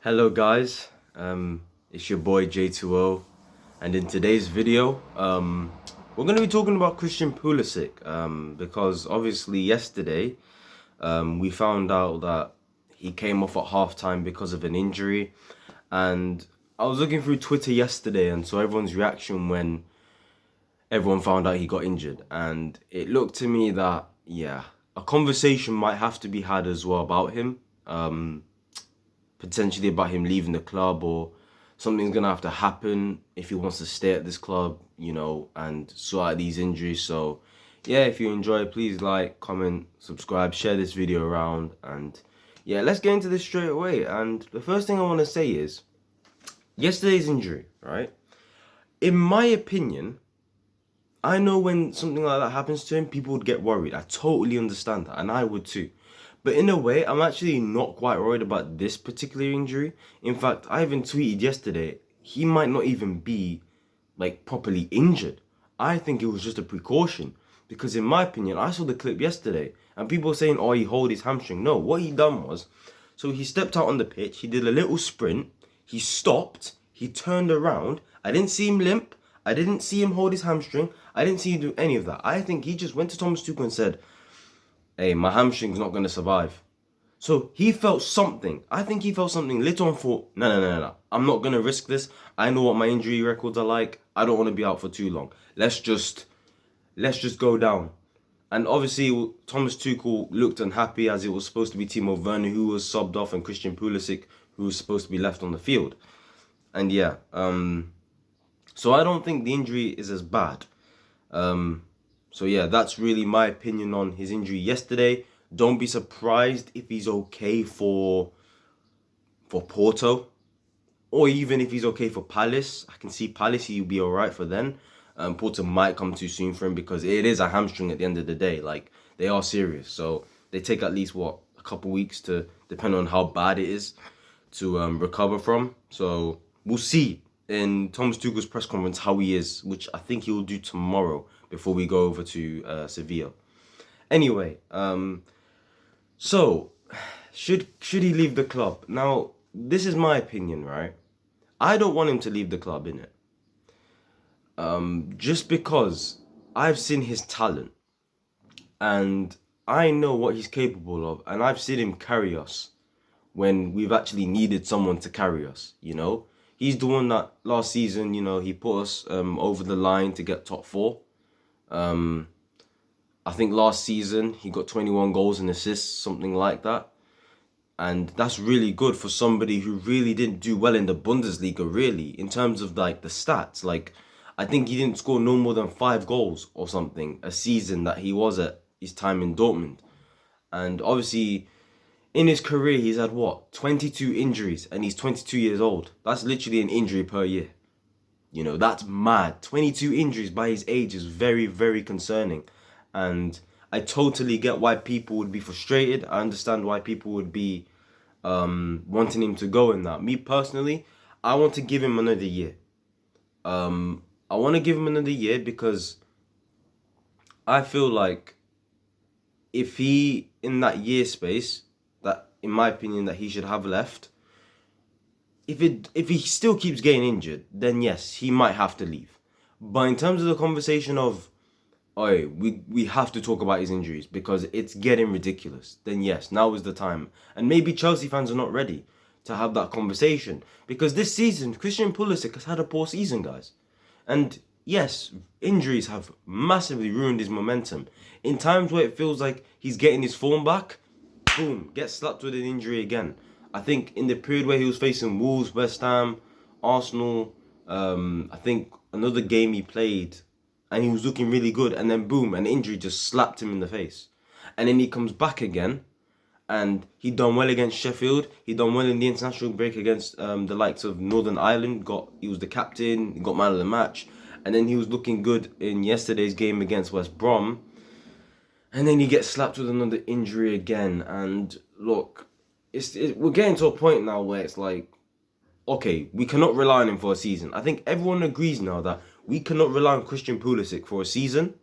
Hello guys, it's your boy J2O, and in today's video, we're going to be talking about Christian Pulisic, because obviously yesterday, we found out that he came off at halftime because of an injury, and I was looking through Twitter yesterday and saw everyone's reaction when everyone found out he got injured, and it looked to me that, yeah, a conversation might have to be had as well about him. Potentially about him leaving the club, or something's gonna have to happen if he wants to stay at this club, and sort out these injuries. So yeah, if you enjoy, please like, comment, subscribe, share this video around, and yeah, let's get into this straight away. And the first thing I want to say is yesterday's injury, right? In my opinion, I know when something like that happens to him, people would get worried. I totally understand that, and I would too. But in a way, I'm actually not quite worried about this particular injury. In fact, I even tweeted yesterday, he might not even be like properly injured. I think it was just a precaution. Because in my opinion, I saw the clip yesterday and people were saying, oh, he hold his hamstring. No, what he done was, so he stepped out on the pitch, he did a little sprint, he stopped, he turned around. I didn't see him limp. I didn't see him hold his hamstring. I didn't see him do any of that. I think he just went to Thomas Tuchel and said, hey, my hamstring's not going to survive. So he felt something. I think he felt something little and thought, no. I'm not going to risk this. I know what my injury records are like. I don't want to be out for too long. Let's just go down. And obviously, Thomas Tuchel looked unhappy as it was supposed to be Timo Werner who was subbed off and Christian Pulisic who was supposed to be left on the field. And yeah, so I don't think the injury is as bad. So yeah, that's really my opinion on his injury yesterday. Don't be surprised if he's okay for Porto, or even if he's okay for Palace. I can see Palace, he'll be alright for then. Porto might come too soon for him because it is a hamstring at the end of the day. Like, they are serious. So they take at least, a couple weeks to, depend on how bad it is, to recover from. So we'll see in Thomas Tuchel's press conference how he is, which I think he will do tomorrow before we go over to Sevilla. Anyway, so should he leave the club? Now, this is my opinion, right? I don't want him to leave the club, innit? Just because I've seen his talent and I know what he's capable of, and I've seen him carry us when we've actually needed someone to carry us, He's the one that last season, he put us over the line to get top four. I think last season he got 21 goals and assists, something like that. And that's really good for somebody who really didn't do well in the Bundesliga, really, in terms of like the stats. Like, I think he didn't score no more than 5 goals or something a season that he was at his time in Dortmund. And obviously, in his career, he's had 22 injuries, and he's 22 years old. That's literally an injury per year. That's mad. 22 injuries by his age is very, very concerning. And I totally get why people would be frustrated. I understand why people would be wanting him to go in that. Me personally, I want to give him another year. I want to give him another year because I feel like if he, in that year space, that in my opinion that he should have left, if he still keeps getting injured, then yes, he might have to leave. But in terms of the conversation of, oh, we have to talk about his injuries because it's getting ridiculous, then yes, now is the time. And maybe Chelsea fans are not ready to have that conversation because this season, Christian Pulisic has had a poor season, guys. And yes, injuries have massively ruined his momentum. In times where it feels like he's getting his form back, boom, gets slapped with an injury again. I think in the period where he was facing Wolves, West Ham, Arsenal, I think another game he played and he was looking really good, and then boom, an injury just slapped him in the face. And then he comes back again, and he done well against Sheffield. He done well in the international break against the likes of Northern Ireland. He was the captain, he got man of the match, and then he was looking good in yesterday's game against West Brom. And then he gets slapped with another injury again. And look, we're getting to a point now where it's like, okay, we cannot rely on him for a season. I think everyone agrees now that we cannot rely on Christian Pulisic for a season.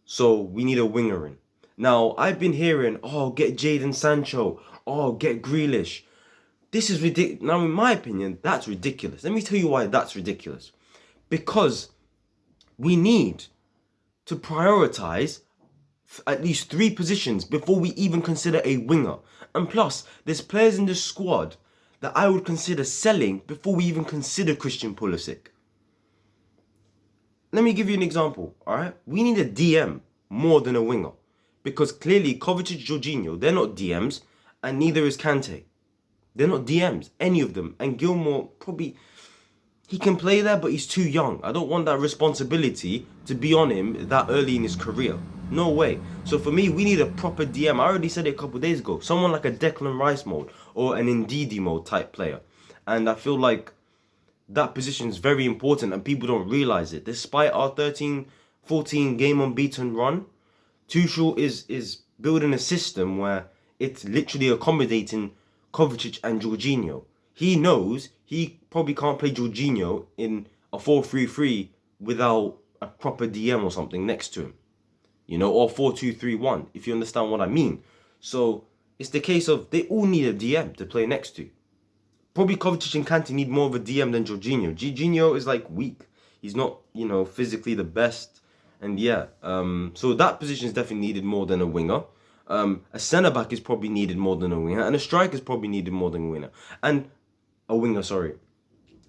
So we need a winger in. Now, I've been hearing, oh, get Jadon Sancho. Oh, get Grealish. This is ridiculous. Now, in my opinion, that's ridiculous. Let me tell you why that's ridiculous. Because we need to prioritize at least 3 positions before we even consider a winger. And plus, there's players in the squad that I would consider selling before we even consider Christian Pulisic. Let me give you an example, alright? We need a DM more than a winger. Because clearly, Kovacic, Jorginho, they're not DMs, and neither is Kante. They're not DMs, any of them. And Gilmour, probably, he can play there, but he's too young. I don't want that responsibility to be on him that early in his career. No way. So for me, we need a proper DM. I already said it a couple of days ago. Someone like a Declan Rice mode or an Ndidi mode type player. And I feel like that position is very important and people don't realise it. Despite our 13-14 game unbeaten run, Tuchel is building a system where it's literally accommodating Kovacic and Jorginho. He knows he probably can't play Jorginho in a 4-3-3 without a proper DM or something next to him. You know, or 4-2-3-1, if you understand what I mean. So it's the case of they all need a DM to play next to. Probably Kovacic and Kante need more of a DM than Jorginho. Jorginho is like weak. He's not, you know, physically the best. And yeah, so that position is definitely needed more than a winger. A centre-back is probably needed more than a winger. And a striker is probably needed more than a winger. And a winger, sorry.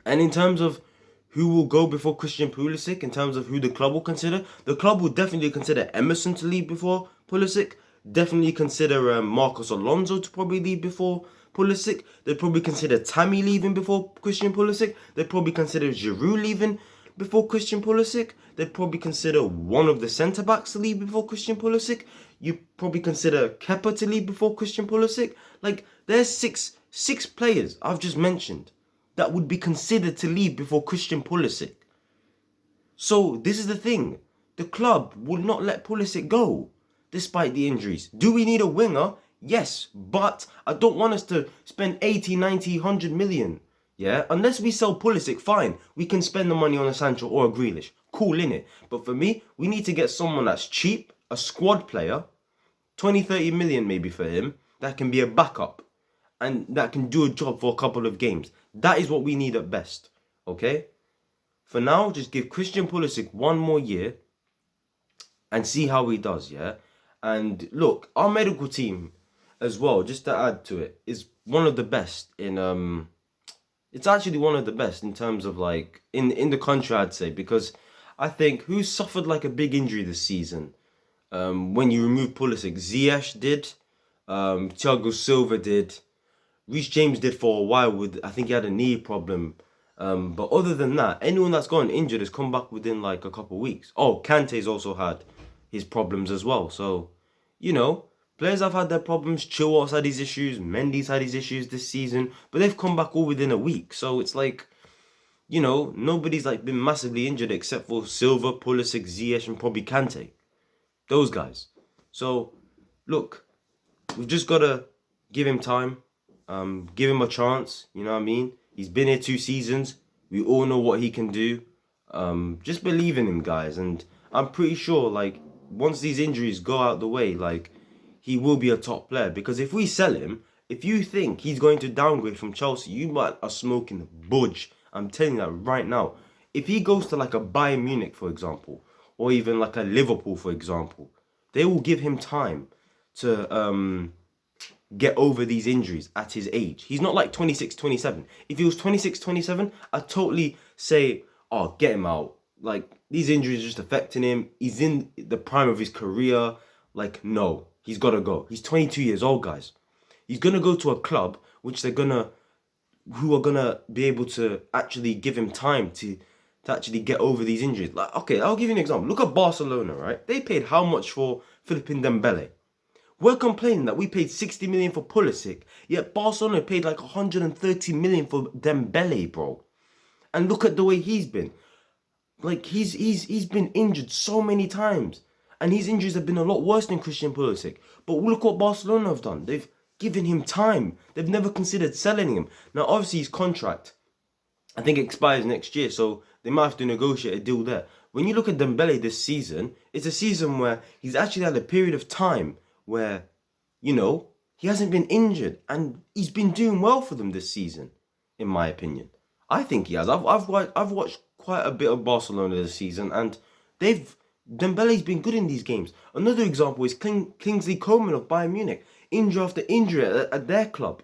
And in terms of who will go before Christian Pulisic, in terms of who the club will consider, the club will definitely consider Emerson to leave before Pulisic. Definitely consider Marcos Alonso to probably leave before Pulisic. They'd probably consider Tammy leaving before Christian Pulisic. They'd probably consider Giroud leaving before Christian Pulisic. They'd probably consider one of the centre-backs to leave before Christian Pulisic. You probably consider Kepa to leave before Christian Pulisic. Like, there's six players I've just mentioned that would be considered to leave before Christian Pulisic. So, this is the thing. The club will not let Pulisic go, despite the injuries. Do we need a winger? Yes, but I don't want us to spend 80, 90, 100 million. Yeah, unless we sell Pulisic, fine. We can spend the money on a Sancho or a Grealish. Cool, innit? But for me, we need to get someone that's cheap, a squad player, 20, 30 million maybe for him, that can be a backup and that can do a job for a couple of games. That is what we need at best, okay? For now, just give Christian Pulisic one more year and see how he does, yeah? And look, our medical team as well, just to add to it, is one of the best in... It's actually one of the best in terms of like, in the country, I'd say, because I think who suffered like a big injury this season? When you remove Pulisic, Ziyech did, Thiago Silva did, Reece James did for a while with, I think he had a knee problem. But other than that, anyone that's gotten injured has come back within like a couple of weeks. Oh, Kante's also had his problems as well. So, you know, players have had their problems. Chilwell's had his issues. Mendy's had his issues this season. But they've come back all within a week. So it's like, you know, nobody's like been massively injured except for Silva, Pulisic, Ziyech, and probably Kante. Those guys. So, look, we've just got to give him time. Give him a chance. You know what I mean? He's been here 2 seasons. We all know what he can do. Just believe in him, guys. And I'm pretty sure, like, once these injuries go out the way, like, he will be a top player. Because if we sell him, if you think he's going to downgrade from Chelsea, you might are smoking budge. I'm telling you that right now. If he goes to, like, a Bayern Munich, for example, or even, like, a Liverpool, for example, they will give him time to get over these injuries at his age. He's not like 26, 27. If he was 26, 27, I'd totally say, oh, get him out. Like, these injuries are just affecting him. He's in the prime of his career. Like, no, he's got to go. He's 22 years old, guys. He's going to go to a club which who are going to be able to actually give him time to actually get over these injuries. Like, okay, I'll give you an example. Look at Barcelona, right? They paid how much for Philippine Dembele? We're complaining that we paid 60 million for Pulisic, yet Barcelona paid like 130 million for Dembele, bro. And look at the way he's been. Like, he's been injured so many times. And his injuries have been a lot worse than Christian Pulisic. But look what Barcelona have done. They've given him time. They've never considered selling him. Now, obviously, his contract, I think, expires next year. So they might have to negotiate a deal there. When you look at Dembele this season, it's a season where he's actually had a period of time where, you know, he hasn't been injured, and he's been doing well for them this season, in my opinion. I think he has. I've watched quite a bit of Barcelona this season, and Dembele's been good in these games. Another example is Kingsley Coman of Bayern Munich, injury after injury at their club,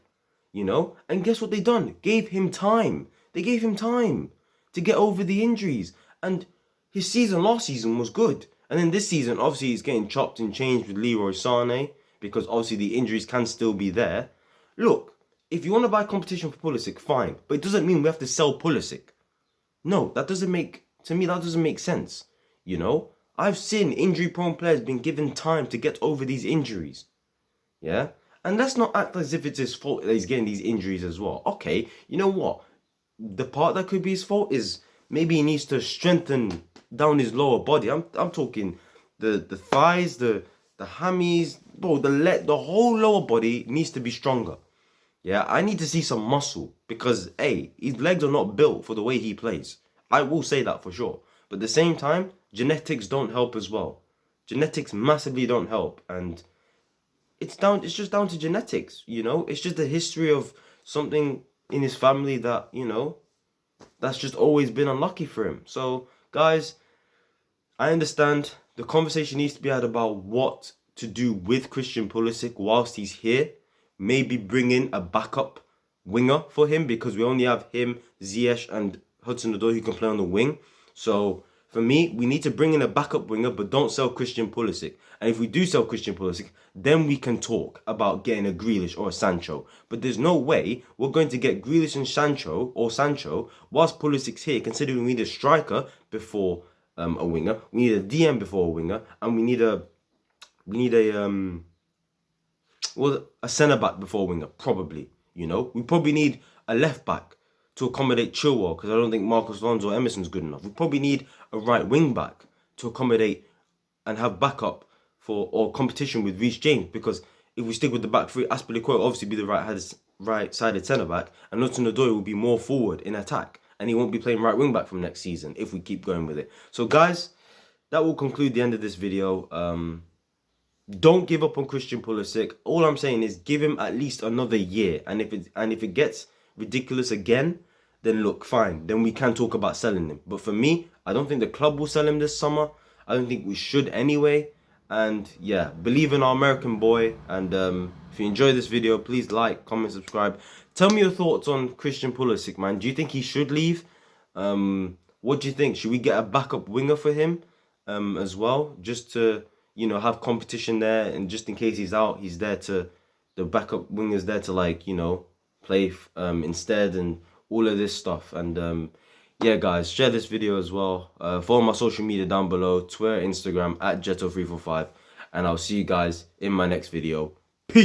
and guess what they done? Gave him time. They gave him time to get over the injuries, and his season last season was good. And then this season, obviously, he's getting chopped and changed with Leroy Sané, because obviously the injuries can still be there. Look, if you want to buy competition for Pulisic, fine. But it doesn't mean we have to sell Pulisic. No, that doesn't make sense. I've seen injury-prone players being given time to get over these injuries. Yeah? And let's not act as if it's his fault that he's getting these injuries as well. Okay, you know what? The part that could be his fault is maybe he needs to strengthen down his lower body. I'm talking the thighs, the hammies, bro, the whole lower body needs to be stronger. Yeah, I need to see some muscle because, hey, his legs are not built for the way he plays. I will say that for sure. But at the same time, genetics don't help as well. Genetics massively don't help, and it's just down to genetics, It's just the history of something in his family that, that's just always been unlucky for him. So, guys, I understand the conversation needs to be had about what to do with Christian Pulisic whilst he's here. Maybe bring in a backup winger for him because we only have him, Ziyech, and Hudson-Odoi who can play on the wing. So for me, we need to bring in a backup winger, but don't sell Christian Pulisic. And if we do sell Christian Pulisic, then we can talk about getting a Grealish or a Sancho. But there's no way we're going to get Grealish and Sancho whilst Pulisic's here, considering we need a striker before a winger, we need a DM before a winger, and we need a centre back before a winger, probably. We probably need a left back to accommodate Chilwell because I don't think Marcus Alonso or Emerson's good enough. We probably need a right wing back to accommodate and have backup or competition with Reece James, because if we stick with the back three, Aspilicueta will obviously be the right-sided centre back, and Hudson-Odoi will be more forward in attack, and he won't be playing right wing back from next season if we keep going with it. So guys, that will conclude the end of this video. Don't give up on Christian Pulisic. All I'm saying is give him at least another year, and if it gets ridiculous again, then look, fine. Then we can talk about selling him. But for me, I don't think the club will sell him this summer. I don't think we should anyway. And yeah, believe in our American boy. And if you enjoy this video, please like, comment, subscribe. Tell me your thoughts on Christian Pulisic, man. Do you think he should leave? What do you think? Should we get a backup winger for him as well, just to have competition there, and just in case he's out, he's there to the backup winger's there to play instead, and all of this stuff. And yeah, guys, share this video as well. Follow my social media down below, Twitter, Instagram @J2O345, and I'll see you guys in my next video.